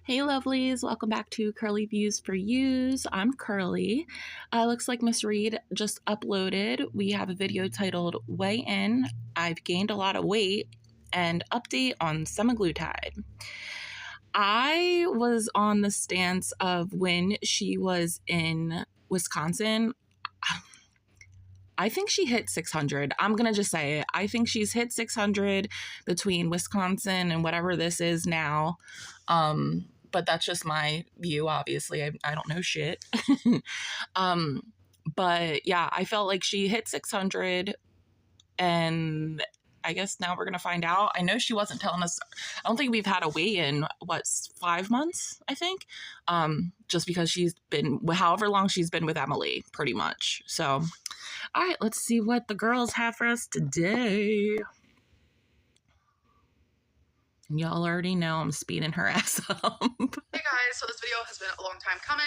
Hey lovelies, welcome back to Curly Views for Yous. I'm Curly. Looks like Miss Reid just uploaded. We have a video titled Weigh In, I've Gained a Lot of Weight, and Update on Semaglutide. I was on the stance of when she was in Wisconsin. I think she hit 600. I'm going to just say it. I think she's hit 600 between Wisconsin and whatever this is now. But that's just my view, obviously. I don't know shit. But yeah, I felt like she hit 600, and I guess now we're going to find out. I know she wasn't telling us. I don't think we've had a weigh-in, 5 months, I think, just because she's been, however long she's been with Emily, pretty much. So, all right, let's see what the girls have for us today. Y'all already know I'm speeding her ass up. Hey guys, so this video has been a long time coming.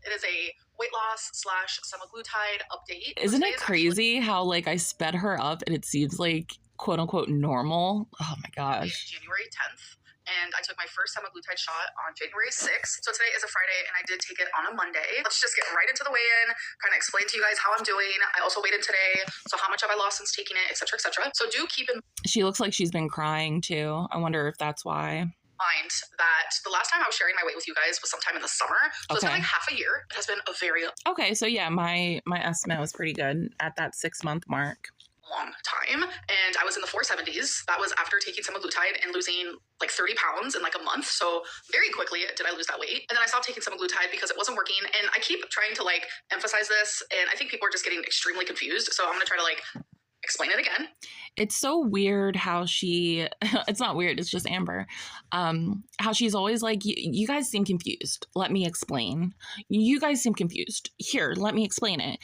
It is a weight loss / semaglutide update. Isn't it crazy how like I sped her up and it seems like quote unquote normal? Oh my gosh. January 10th. And I took my first semaglutide shot on January 6th. So today is a Friday and I did take it on a Monday. Let's just get right into the weigh-in, kind of explain to you guys how I'm doing. I also weighed in today. So how much have I lost since taking it, etc., etc. So do keep in She looks like she's been crying too. I wonder if that's why. Mind that the last time I was sharing my weight with you guys was sometime in the summer. So it's been like half a year. It has been a very Okay, so yeah, my estimate was pretty good at that 6-month mark. Long time, and I was in the 470s. That was after taking semaglutide and losing like 30 pounds in like a month. So very quickly did I lose that weight. And then I stopped taking semaglutide because it wasn't working. And I keep trying to like emphasize this, and I think people are just getting extremely confused. So I'm gonna try to like explain it again. It's so weird how she, it's not weird, it's just Amber, how she's always like, you guys seem confused. Let me explain. You guys seem confused. Here, let me explain it.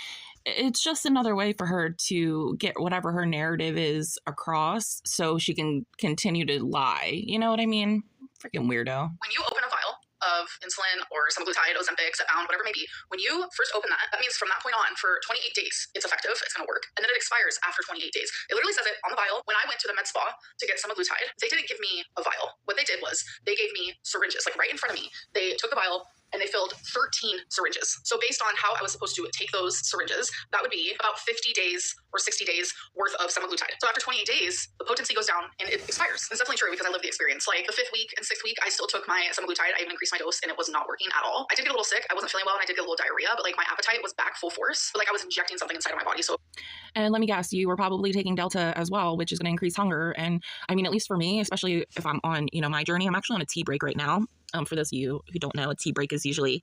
It's just another way for her to get whatever her narrative is across so she can continue to lie. You know what I mean? Freaking weirdo. When you open a vial of insulin or semaglutide, Ozempic, Zepbound, whatever it may be, when you first open that, that means from that point on for 28 days, it's effective, it's going to work, and then it expires after 28 days. It literally says it on the vial. When I went to the med spa to get semaglutide, they didn't give me a vial. What they did was they gave me syringes, like right in front of me. They took the vial and they filled 13 syringes. So based on how I was supposed to take those syringes, that would be about 50 days or 60 days worth of semaglutide. So after 28 days, the potency goes down and it expires. It's definitely true because I lived the experience. Like the 5th week and 6th week, I still took my semaglutide. I even increased my dose and it was not working at all. I did get a little sick. I wasn't feeling well and I did get a little diarrhea, but like my appetite was back full force. But like I was injecting something inside of my body. So, and let me guess, you were probably taking Delta as well, which is going to increase hunger. And I mean, at least for me, especially if I'm on, my journey, I'm actually on a tea break right now. For those of you who don't know, a tea break is usually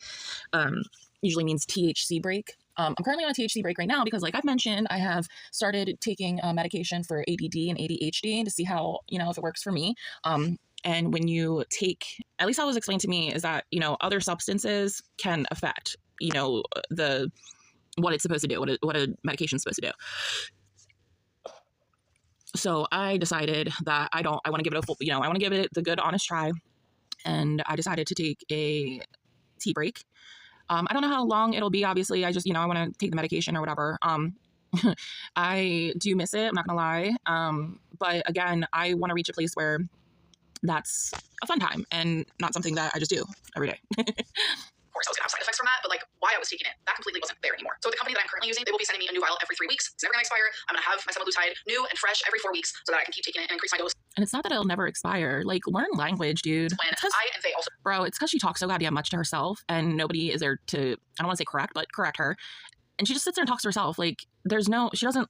means THC break. I'm currently on a THC break right now because, like I've mentioned, I have started taking medication for ADD and ADHD to see how, if it works for me. And when you take, at least how it was explained to me, is that, other substances can affect, what it's supposed to do, what a medication's supposed to do. So I decided that I want to give it a full, I want to give it the good, honest try. And I decided to take a tea break. I don't know how long it'll be. Obviously, I just, I want to take the medication or whatever. I do miss it. I'm not going to lie. But again, I want to reach a place where that's a fun time and not something that I just do every day. Of course, I was going to have side effects from that, but like why I was taking it, that completely wasn't there anymore. So the company that I'm currently using, they will be sending me a new vial every 3 weeks. It's never going to expire. I'm going to have my semaglutide new and fresh every 4 weeks so that I can keep taking it and increase my dose. And it's not that it'll never expire. Like, learn language, dude. When they also, bro, it's because she talks so goddamn much to herself and nobody is there to, I don't want to say correct, but correct her. And she just sits there and talks to herself. Like, she doesn't,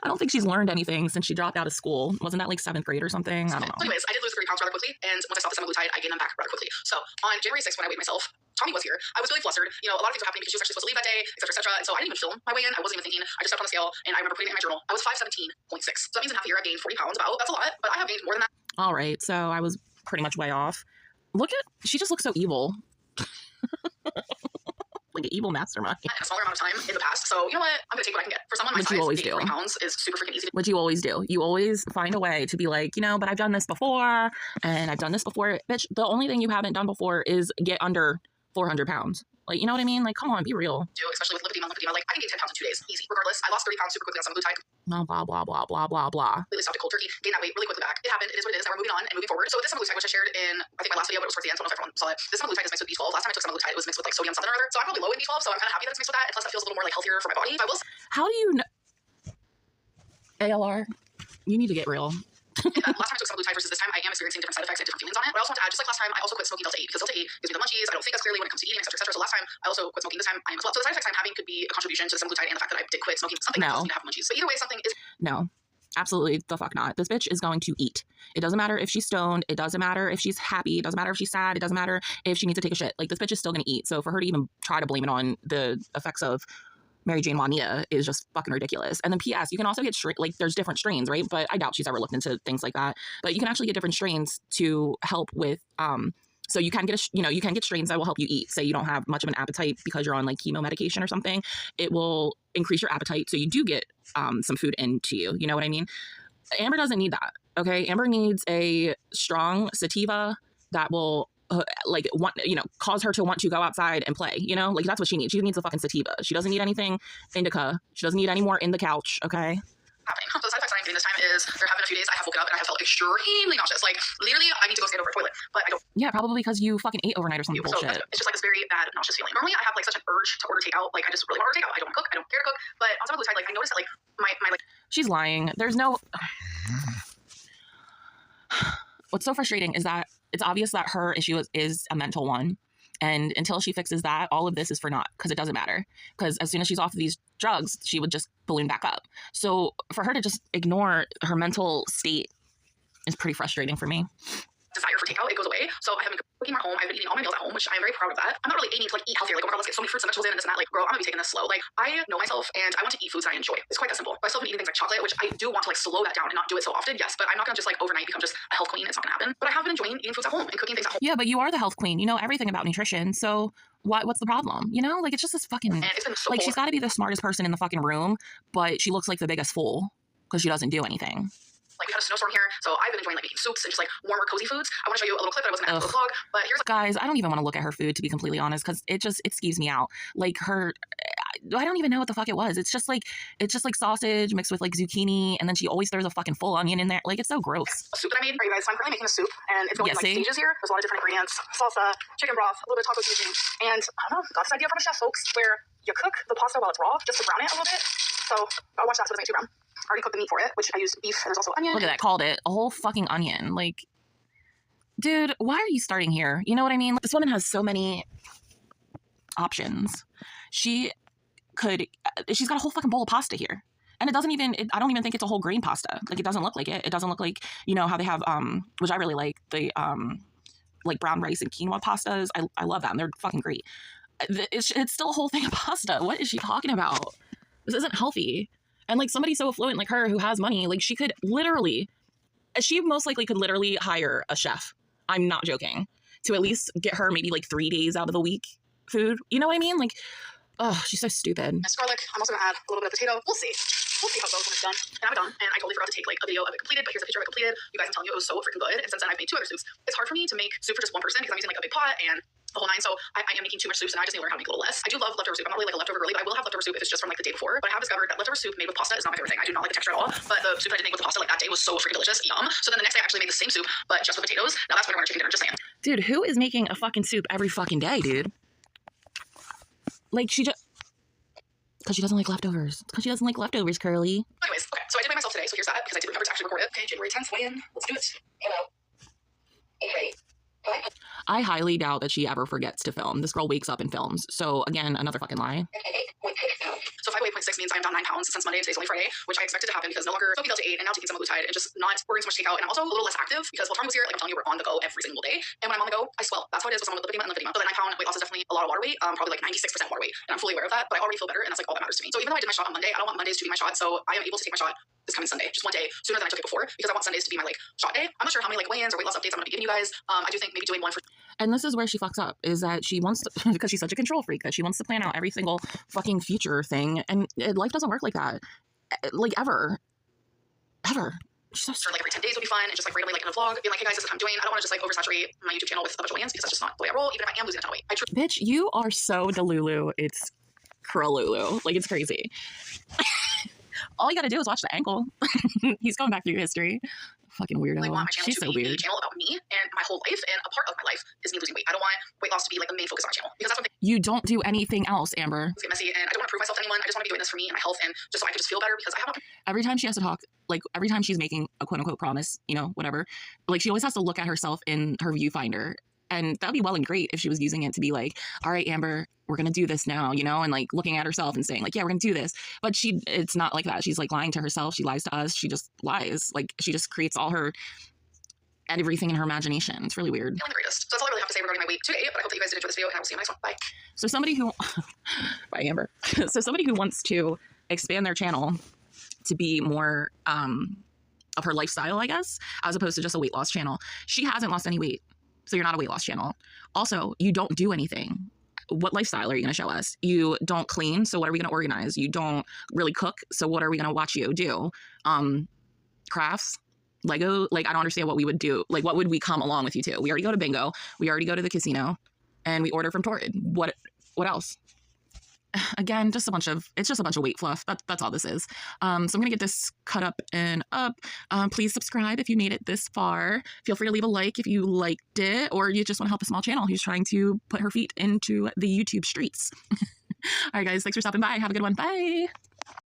I don't think she's learned anything since she dropped out of school. Wasn't that like 7th grade or something? I don't know. So anyways, I did lose 30 pounds rather quickly. And once I stopped the semaglutide, I gained them back rather quickly. So on January 6th, when I weighed myself, Tommy was here. I was really flustered. A lot of things were happening because she was actually supposed to leave that day, etc., etc. And so I didn't even film my weigh-in. I wasn't even thinking. I just stepped on the scale and I remember putting it in my journal. I was 517.6. So that means in half a year I gained 40 pounds about. That's a lot, but I have gained more than that. All right. So I was pretty much way off. She just looks so evil. Like an evil mastermind. In a smaller amount of time in the past. So you know what? I'm going to take what I can get. For someone my size, 40 pounds is super freaking easy. What you always do. You always find a way to be like, but I've done this before and I've done this before. Bitch, the only thing you haven't done before is get under 400 pounds. Like, you know what I mean? Like, come on, be real. Especially with lymphedema. Like, I can gain 10 pounds in 2 days. Easy. Regardless, I lost 30 pounds super quickly on semaglutide. Blah, blah, blah, blah, blah, blah, blah. Completely stopped it cold turkey. Gained that weight really quickly back. It happened. It is what it is. Now we're moving on and moving forward. So with this semaglutide, which I shared in, I think, my last video, but it was towards the end, so I don't know if everyone saw it. This semaglutide is mixed with B12. Last time I took semaglutide, it was mixed with like sodium something or other. So I'm probably low in B12, so I'm kind of happy that it's mixed with that. And plus, that feels a little more like healthier for my body. But I will. How do you know? ALR, you need to get real. Last time I took semaglutide versus this time, I am experiencing different side effects and different feelings on it. But I also want to add, just like last time, I also quit smoking Delta 8 because Delta 8 gives me the munchies. I don't think as clearly when it comes to eating, etc., etc. So last time, I also quit smoking. This time, I am as well. So the side effects I'm having could be a contribution to the semaglutide and the fact that I did quit smoking something that caused me to have munchies. But either way, something is. No. Absolutely the fuck not. This bitch is going to eat. It doesn't matter if she's stoned. It doesn't matter if she's happy. It doesn't matter if she's sad. It doesn't matter if she needs to take a shit. Like, this bitch is still going to eat. So for her to even try to blame it on the effects of Mary Jane Juanita is just fucking ridiculous. And then P.S. you can also get like, there's different strains, right? But I doubt she's ever looked into things like that. But you can actually get different strains to help with so you can get you can get strains that will help you eat. Say you don't have much of an appetite because you're on like chemo medication or something. It will increase your appetite so you do get some food into you. You know what I mean? Amber doesn't need that. Okay, Amber needs a strong sativa that will cause her to want to go outside and play. You know, like that's what she needs. She needs a fucking sativa. She doesn't need anything indica. She doesn't need any more in the couch. Okay. Happening. So the side effects that I'm getting this time is there have been a few days I have woken up and I have felt extremely nauseous. Like literally, I need to go stand over a toilet, but I don't. Yeah, probably because you fucking ate overnight or some bullshit. So it's just like this very bad nauseous feeling. Normally, I have like such an urge to order takeout. Like I just really want to order takeout. I don't want to cook. I don't care to cook. But on semaglutide, like I noticed that like my like. She's lying. There's no. What's so frustrating is that it's obvious that her issue is a mental one. And until she fixes that, all of this is for naught because it doesn't matter. Because as soon as she's off of these drugs, she would just balloon back up. So for her to just ignore her mental state is pretty frustrating for me. Desire for takeout, it goes away. So I have been cooking more at home. I've been eating all my meals at home, which I'm very proud of that. I'm not really aiming to like eat healthier. Like, oh my god, let's get so many fruits and vegetables in and this and that. Like, bro, I'm gonna be taking this slow. Like, I know myself and I want to eat foods that I enjoy. It's quite that simple. But I still have been eating things like chocolate, which I do want to like slow that down and not do it so often. Yes, but I'm not gonna just like overnight become just a health queen. It's not gonna happen. But I have been enjoying eating foods at home and cooking things at home. Yeah, but you are the health queen. You know everything about nutrition. So what's the problem? You know, like it's just this fucking and it's been so like she's got to be the smartest person in the fucking room, but she looks like the biggest fool because she doesn't do anything. Like, we had a snowstorm here, so I've been enjoying like making soups and just like warmer, cozy foods. I want to show you a little clip that I wasn't going to vlog, but here's guys, I don't even want to look at her food, to be completely honest, because it skeeves me out. Like I don't even know what the fuck it was. It's just like sausage mixed with like zucchini, and then she always throws a fucking full onion in there. Like, it's so gross. A soup that I made for you guys. So I'm currently making a soup, and it's going in like stages here. There's a lot of different ingredients: salsa, chicken broth, a little bit of taco seasoning, and I don't know. Got this idea from a chef, folks, where you cook the pasta while it's raw, just to brown it a little bit. So I'll watch that so it doesn't get too brown. I already cooked the meat for it, which I used beef, and there's also onion. Look at that, called it a whole fucking onion. Like, dude, why are you starting here? You know what I mean? Like, this woman has so many options. She's got a whole fucking bowl of pasta here. And I don't even think it's a whole grain pasta. Like, it doesn't look like it. It doesn't look like, you know, how they have, which I really like, the, like brown rice and quinoa pastas. I love them. They're fucking great. It's still a whole thing of pasta. What is she talking about? This isn't healthy. And like somebody so affluent like her who has money, like she most likely could literally hire a chef. I'm not joking. To at least get her maybe like 3 days out of the week food. You know what I mean? Like, oh, she's so stupid. Nice garlic. I'm also gonna add a little bit of potato. We'll see. We'll see how it goes when it's done. And I'm done. And I totally forgot to take like a video of it completed, but here's a picture of it completed. You guys, I'm telling you, it was so freaking good. And since then I've made 2 other soups. It's hard for me to make soup for just one person because I'm using like a big pot and the whole nine. So I am making too much soups and I just need to learn how to make a little less. I do love leftover soup. I'm not really like a leftover girly, but I will have leftover soup if it's just from like the day before. But I have discovered that leftover soup made with pasta is not my favorite thing. I do not like the texture at all. But the soup I did make with the pasta like that day was so freaking delicious. Yum. So then the next day I actually made the same soup, but just with potatoes. Now that's what I want chicken dinner, just saying. Dude, who is making a fucking soup every fucking day, dude? Like, she just... Because she doesn't like leftovers. Because she doesn't like leftovers, Curly. Anyways, okay, so I did weigh myself today, so here's that, because I did remember to actually record it. Okay, January 10th, weigh in. Let's do it. Hello. Okay. I highly doubt that she ever forgets to film. This girl wakes up and films. So, again, another fucking lie. So 508.6 means I'm down 9 pounds since Monday. Today's only Friday, which I expected to happen because no longer smoking Delta 8 and now taking semaglutide and just not ordering so much takeout. And I'm also a little less active because while Tommy was here, like I'm telling you, we're on the go every single day. And when I'm on the go, I swell. That's how it is with someone with lipedema and lymphedema. But the 9 pound weight loss is definitely a lot of water weight, probably like 96% water weight. And I'm fully aware of that, but I already feel better and that's like all that matters to me. So even though I did my shot on Monday, I don't want Mondays to be my shot. So I am able to take my shot this coming Sunday, just one day sooner than I took it before because I want Sundays to be my like shot day. I'm not sure how many like weigh-ins or weight loss updates I'm going to be giving you guys. I do think maybe doing one for. And this is where she fucks up, is that she wants to, because she's such a control freak, that she wants to plan out every single fucking future thing. And life doesn't work like that. Like, ever. She's so sure, like every 10 days would be fun and just like randomly like in a vlog being like, hey guys, this is what I'm doing. I don't want to just like oversaturate my YouTube channel with a bunch of weigh-ins because that's just not the way I roll, even if I am losing a ton of weight. Bitch, you are so delulu. It's Kralulu. Like, it's crazy. All you gotta do is watch the ankle. He's going back through history. Fucking weirdo. Like, want my channel She's to so be weird. a channel about me and my whole life, and a part of my life is me losing weight. I don't want weight loss to be like the main focus on my channel, because that's when You don't do anything else, Amber. things get messy, and I don't want to prove myself to anyone. I just want to be doing this for me and my health, and just so I can just feel better, because I have Every time she has to talk, like every time she's making a quote unquote promise, you know, whatever, like she always has to look at herself in her viewfinder. And that'd be well and great if she was using it to be like, all right, Amber, we're going to do this now, you know, and like looking at herself and saying like, yeah, we're going to do this. But it's not like that. She's like lying to herself. She lies to us. She just lies. Like she just creates all her, everything in her imagination. It's really weird. feeling the greatest. So that's all I really have to say regarding my weight today, but I hope that you guys did enjoy this video, and I will see you in the next one. Bye. So somebody who, bye Amber. So somebody who wants to expand their channel to be more of her lifestyle, I guess, as opposed to just a weight loss channel. She hasn't lost any weight. So you're not a weight loss channel. Also, you don't do anything. What lifestyle are you going to show us? You don't clean, so what are we going to organize? You don't really cook, so what are we going to watch you do? Crafts, Lego, like I don't understand what we would do. Like what would we come along with you to? We already go to bingo, we already go to the casino, and we order from Torrid. What else? Again, it's just a bunch of weight fluff. That's all this is. So I'm gonna get this cut up and up. Please subscribe if you made it this far. Feel free to leave a like if you liked it, or you just want to help a small channel who's trying to put her feet into the YouTube streets. All right, guys, thanks for stopping by. Have a good one. Bye.